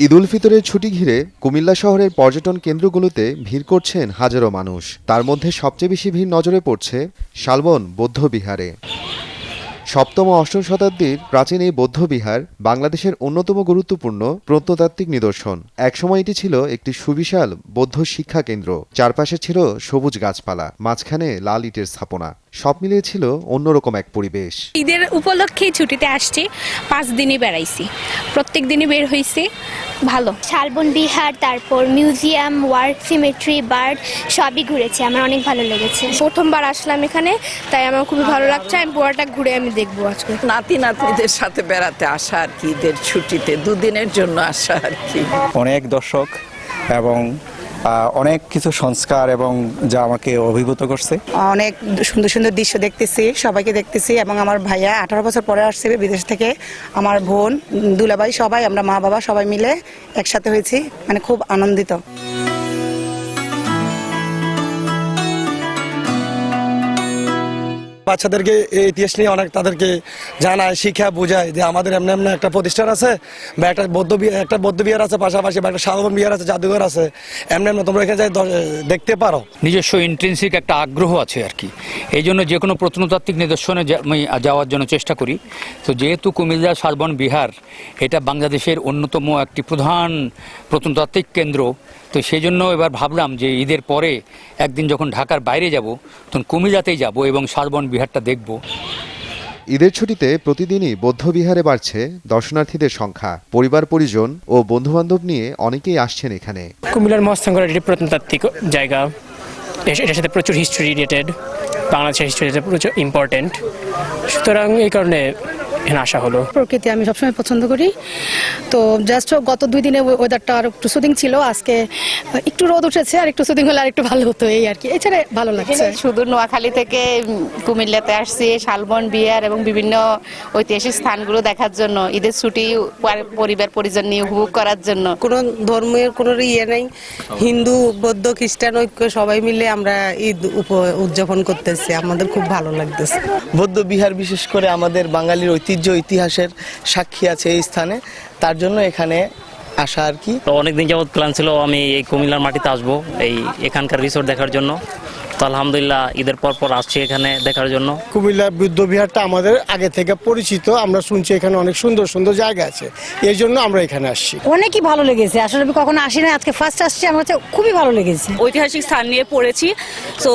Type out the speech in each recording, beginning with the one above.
ঈদ উল ফিতরের ছুটি ঘিরে কুমিল্লা শহরের পর্যটন কেন্দ্রগুলোতে ভিড় করছেন হাজারো মানুষ। তার মধ্যে সবচেয়ে বেশি ভিড় নজরে পড়ছে শালবন বৌদ্ধবিহারে। সপ্তম ও অষ্টম শতাব্দীর প্রাচীন এই বৌদ্ধবিহার বাংলাদেশের অন্যতম গুরুত্বপূর্ণ প্রত্নতাত্ত্বিক নিদর্শন। একসময় এটি ছিল একটি সুবিশাল বৌদ্ধ শিক্ষা কেন্দ্র। চারপাশে ছিল সবুজ গাছপালা, মাঝখানে লাল ইটের স্থাপনা। সব মিলিয়ে ছিল অন্যরকম এক পরিবেশ। ঈদের উপলক্ষেই ছুটিতে আসছি, 5 দিনই বেড়াইছি, প্রত্যেক দিনই বের হয়েছি। ভালো শালবন বিহার, তারপর মিউজিয়াম, ওয়ার সিমেট্রি, বার্ড সবই ঘুরেছি, আমার অনেক ভালো লেগেছে। প্রথমবার আসলাম এখানে, তাই আমার খুবই ভালো লাগছে। আমি পুরোটা ঘুরে আমি দেখবো আজকে। নাতি নাতনিদের সাথে বেড়াতে আসা আর কি, ঈদের ছুটিতে 2 দিনের জন্য আসা আর কি। অনেক দর্শক এবং অনেক কিছু সংস্কার এবং যা আমাকে অভিভূত করছে। অনেক সুন্দর সুন্দর দৃশ্য দেখতেছি, সবাইকে দেখতেছি এবং আমার ভাইয়া 18 বছর পরে আসছে বিদেশ থেকে, আমার বোন, দুলাভাই, সবাই আমরা মা বাবা সবাই মিলে একসাথে হয়েছি, মানে খুব আনন্দিত। বাচ্চাদেরকে এই ইতিহাস নিয়ে অনেক তাদেরকে জানায়, শিক্ষা বোঝায় যে আমাদের এমন এমন একটা প্রতিষ্ঠান আছে বা একটা বৌদ্ধ বিহার আছে, পাশাপাশি বা একটা শালবন বিহার আছে, জাদুঘর আছে, এমন এমন তোমরা এখানে দেখতে পারো। নিজস্ব ইন্ট্রিনসিক একটা আগ্রহ আছে আর কি, এই জন্য যে কোনো প্রত্নতাত্ত্বিক নিদর্শনে আমি যাওয়ার জন্য চেষ্টা করি। তো যেহেতু কুমিল্লা শালবন বিহার এটা বাংলাদেশের অন্যতম একটি প্রধান প্রত্নতাত্ত্বিক কেন্দ্র, তো সেই জন্য এবার ভাবলাম যে ঈদের পরে একদিন যখন ঢাকার বাইরে যাব তখন কুমিল্লাতেই যাব এবং শালবন বিহারটা দেখব। ঈদের ছুটিতে প্রতিদিনই বৌদ্ধবিহারে বাড়ছে দর্শনার্থীদের সংখ্যা। পরিবার পরিজন ও বন্ধুবান্ধব নিয়ে অনেকেই আসছেন এখানে। কুমিল্লার মহাস্থানগড় একটি প্রত্নতাত্ত্বিক জায়গা, এটার সাথে প্রচুর হিস্ট্রি রিলেটেড, বাংলাদেশের হিস্ট্রিতে প্রচুর ইম্পর্টেন্ট, সুতরাং এই কারণে এখানে আসা হলো। প্রকৃতি আমি সবসময় পছন্দ করি, তো জাস্ট গত 2 দিনে ওয়েদারটা আর একটু সুদিং ছিল, আজকে একটু রোদ উঠেছে, আর একটু সুদিং হলে আর একটু ভালো হতো এই আর কি। এছাড়া ভালো লাগছে। শুধু নোয়াখালী থেকে কুমিল্লাতে আসছি শালবন বিহার এবং বিভিন্ন ঐতিহাসিক স্থানগুলো দেখার জন্য, ঈদের ছুটি পরিবার পরিজন নিয়ে উপভোগ করার জন্য। কোনো ধর্মের কোনো ইয়ে নেই, হিন্দু বৌদ্ধ খ্রিস্টান ঐক্য সবাই মিলে আমরা ঈদ উদযাপন করতেছি, আমাদের খুব ভালো লাগতেছে। বৌদ্ধ বিহার বিশেষ করে আমাদের বাঙালির ঐতিহ্য ইতিহাসের সাক্ষী আছে এই স্থানে, তার জন্য এখানে আসা আর কি। তো অনেকদিন যাবত প্ল্যান ছিল আমি এই কুমিল্লার মাটিতে আসবো, এখানকার রিসোর্ট দেখার জন্য। তো আলহামদুলিল্লাহ ঈদের পর আসছি এখানে দেখার জন্য। কুমিল্লার বৌদ্ধ বিহারটা আমাদের আগে থেকে পরিচিত, আমরা শুনছি এখানে অনেক সুন্দর সুন্দর জায়গা আছে, এই জন্য আমরা এখানে আসছি। অনেকই ভালো লেগেছে, আসলে আমি কখনো আসি না, আজকে ফার্স্ট আসছি, আমার কাছে খুবই ভালো লেগেছে। ঐতিহাসিক স্থান নিয়ে পড়েছি, তো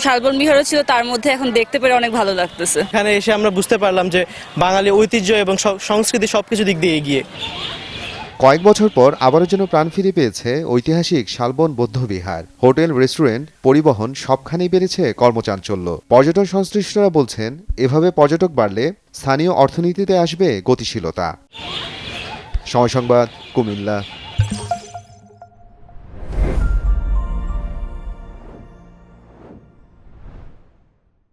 শালবন বিহারও ছিল তার মধ্যে, এখন দেখতে পেরে অনেক ভালো লাগতেছে। এখানে এসে আমরা বুঝতে পারলাম যে বাঙালি ঐতিহ্য এবং সংস্কৃতি সবকিছু দিক দিয়ে এগিয়ে। কয়েক বছর পর আবারও যেন প্রাণ ফিরে পেয়েছে ঐতিহাসিক শালবন বৌদ্ধবিহার। হোটেল, রেস্টুরেন্ট, পরিবহন সবখানেই বেড়েছে কর্মচাঞ্চল্য। পর্যটন সংশ্লিষ্টরা বলছেন, এভাবে পর্যটক বাড়লে স্থানীয় অর্থনীতিতে আসবে গতিশীলতা। সময় সংবাদ, কুমিল্লা।